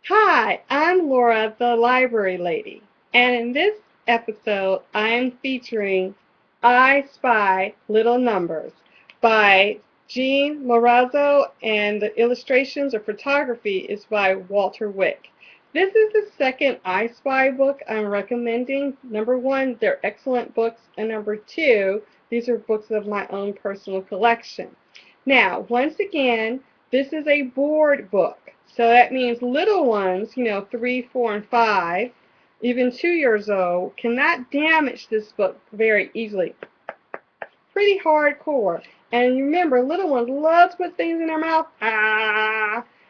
Hi, I'm Laura, the library lady, and in this episode I am featuring I Spy Little Numbers by Jean Morazzo, and the illustrations or photography is by Walter Wick. This is the second I Spy book I'm recommending. Number one, they're excellent books, and number two, these are books of my own personal collection. Now, once again, this is a board book. So that means little ones, 3, 4, and 5, even 2 years old, cannot damage this book very easily. Pretty hardcore. And remember, little ones love to put things in their mouth.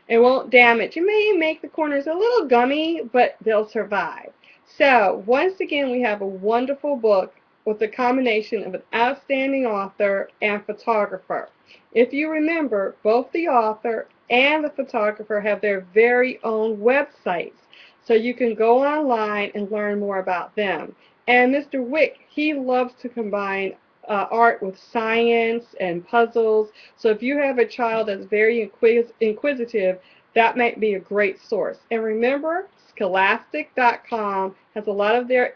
It won't damage. You may make the corners a little gummy, but they'll survive. So, once again, we have a wonderful book with a combination of an outstanding author and photographer. If you remember, both the author and the photographer have their very own websites. So you can go online and learn more about them. And Mr. Wick, he loves to combine art with science and puzzles. So if you have a child that's very inquisitive, that might be a great source. And remember, Scholastic.com has a lot of their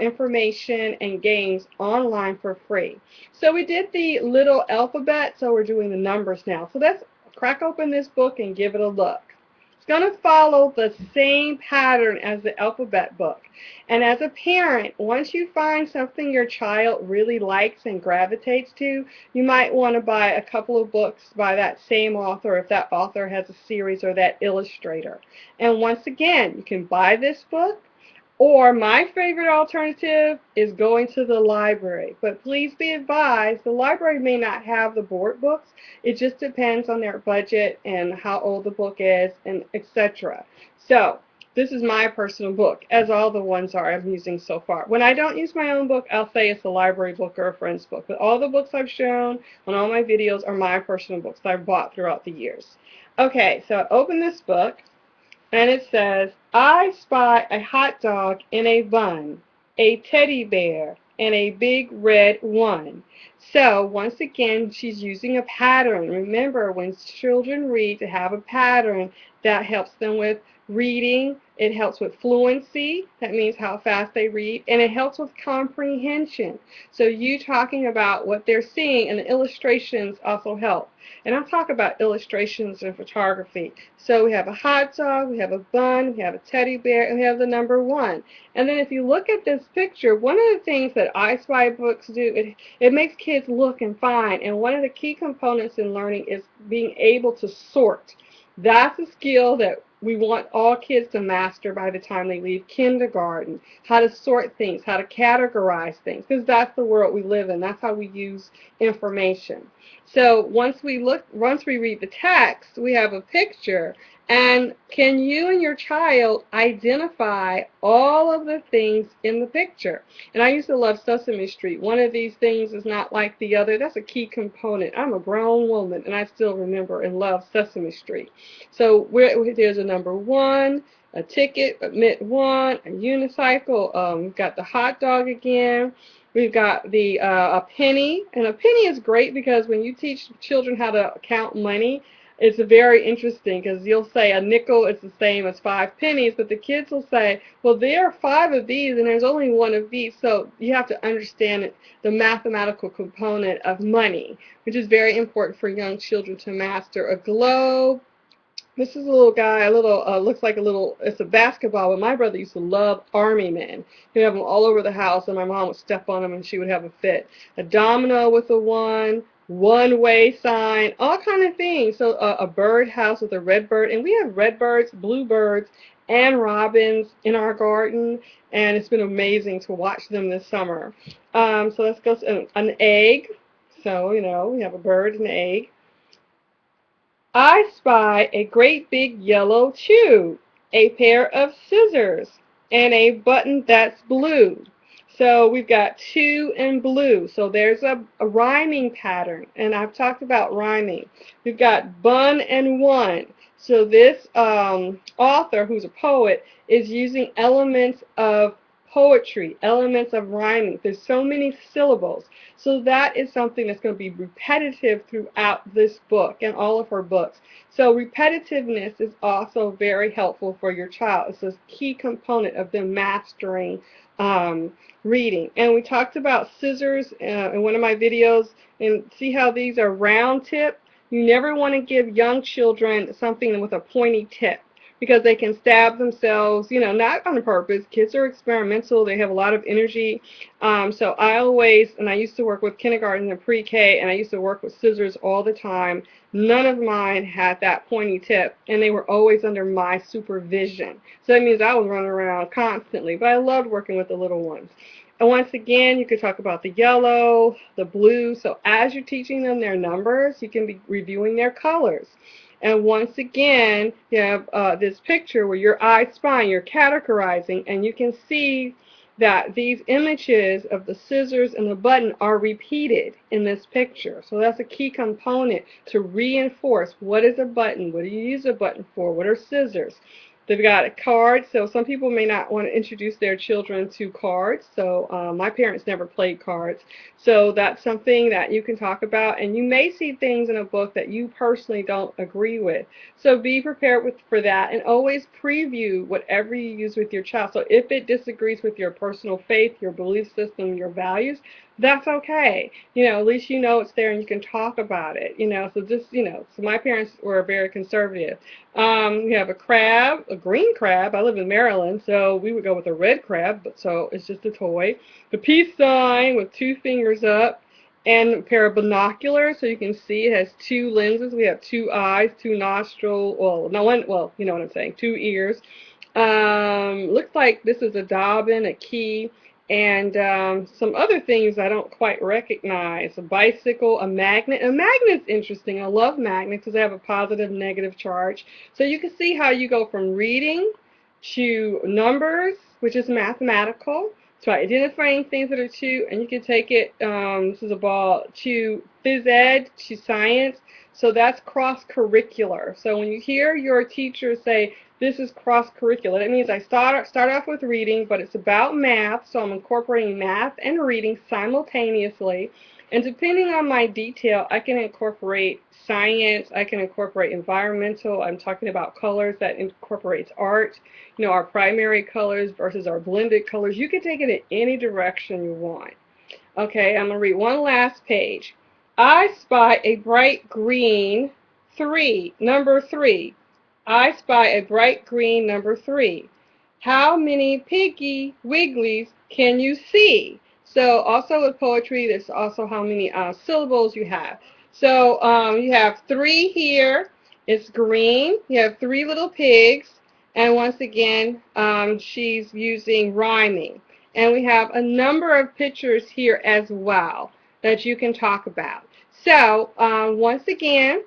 information and games online for free. So we did the little alphabet, so we're doing the numbers now. So let's crack open this book and give it a look. It's going to follow the same pattern as the alphabet book. And as a parent, once you find something your child really likes and gravitates to, you might want to buy a couple of books by that same author if that author has a series or that illustrator. And once again, you can buy this book, or my favorite alternative is going to the library. But please be advised, the library may not have the board books. It just depends on their budget and how old the book is, and etc. So this is my personal book, as all the ones are I'm using so far. When I don't use my own book, I'll say it's a library book or a friend's book. But all the books I've shown on all my videos are my personal books that I've bought throughout the years. Okay, so I open this book, and it says, I spy a hot dog in a bun, a teddy bear, and a big red one. So once again, she's using a pattern. Remember, when children read, to have a pattern that helps them with reading. It helps with fluency. That means how fast they read. And it helps with comprehension. So you talking about what they're seeing, and the illustrations also help. And I'll talk about illustrations and photography. So we have a hot dog, we have a bun, we have a teddy bear, and we have the number one. And then if you look at this picture, one of the things that I Spy books do, it makes kids look and find. And one of the key components in learning is being able to sort. That's a skill that we want all kids to master by the time they leave kindergarten. How to sort things, how to categorize things, because that's the world we live in. That's how we use information. So once we read the text, we have a picture. And can you and your child identify all of the things in the picture? And I used to love Sesame Street. One of these things is not like the other. That's a key component. I'm a grown woman, and I still remember and love Sesame Street. So there's a number one, a ticket, a mint one, a unicycle. We've got the hot dog again. We've got the a penny, and a penny is great because when you teach children how to count money, it's very interesting because you'll say a nickel is the same as 5 pennies, but the kids will say, well, there are 5 of these and there's only 1 of these. So you have to understand the mathematical component of money, which is very important for young children to master. A globe. This is a little guy, looks like a little, it's a basketball, but my brother used to love army men. He'd have them all over the house, and my mom would step on them, and she would have a fit. A domino with a one-way sign, all kind of things. So a bird house with a red bird, and we have red birds, blue birds, and robins in our garden, and it's been amazing to watch them this summer. So let's go to an egg. So, we have a bird and an egg. I spy a great big yellow tube, a pair of scissors, and a button that's blue. So we've got two and blue. So there's a rhyming pattern, and I've talked about rhyming. We've got bun and one. So this author, who's a poet, is using elements of poetry, elements of rhyming. There's so many syllables. So that is something that's going to be repetitive throughout this book and all of her books. So repetitiveness is also very helpful for your child. It's a key component of them mastering reading. And we talked about scissors in one of my videos, and see how these are round tip? You never want to give young children something with a pointy tip, because they can stab themselves, you know, not on purpose. Kids are experimental. They have a lot of energy. So I always, and I used to work with kindergarten and pre-K, and I used to work with scissors all the time. None of mine had that pointy tip, and they were always under my supervision. So that means I was running around constantly, but I loved working with the little ones. And once again, you could talk about the yellow, the blue. So as you're teaching them their numbers, you can be reviewing their colors. And once again, you have this picture where your I spy, you're categorizing, and you can see that these images of the scissors and the button are repeated in this picture. So that's a key component to reinforce what is a button, what do you use a button for, what are scissors. They've got a card, so some people may not want to introduce their children to cards. So my parents never played cards. So that's something that you can talk about, and you may see things in a book that you personally don't agree with. So be prepared for that, and always preview whatever you use with your child. So if it disagrees with your personal faith, your belief system, your values, that's okay. You know, at least you know it's there and you can talk about it. You know, so just, you know, so my parents were very conservative. We have a crab, a green crab. I live in Maryland, so we would go with a red crab, but so it's just a toy. The peace sign with two fingers up, and a pair of binoculars so you can see. It has two lenses. We have two eyes, two nostrils. Well, no one. Well, you know what I'm saying. Two ears. Looks like this is a Dobbin, a key, and some other things I don't quite recognize. A bicycle, a magnet. A magnet's interesting. I love magnets because they have a positive, negative charge. So you can see how you go from reading to numbers, which is mathematical, to identifying things that are two, and you can take it, this is a ball, to phys ed, to science. So that's cross-curricular. So when you hear your teacher say, this is cross-curricular, that means I start off with reading, but it's about math, so I'm incorporating math and reading simultaneously. And depending on my detail, I can incorporate science, I can incorporate environmental, I'm talking about colors, that incorporates art, you know, our primary colors versus our blended colors. You can take it in any direction you want. Okay, I'm going to read one last page. I spy a bright green 3, number 3. I spy a bright green number 3. How many Piggy Wigglies can you see? So also with poetry, there's also how many syllables you have. So you have 3 here. It's green. You have 3 little pigs. And once again, she's using rhyming. And we have a number of pictures here as well that you can talk about. So once again,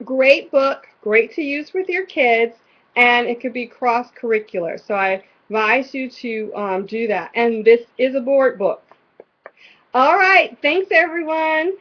great book, great to use with your kids, and it could be cross-curricular. So I advise you to do that. And this is a board book. All right, thanks everyone.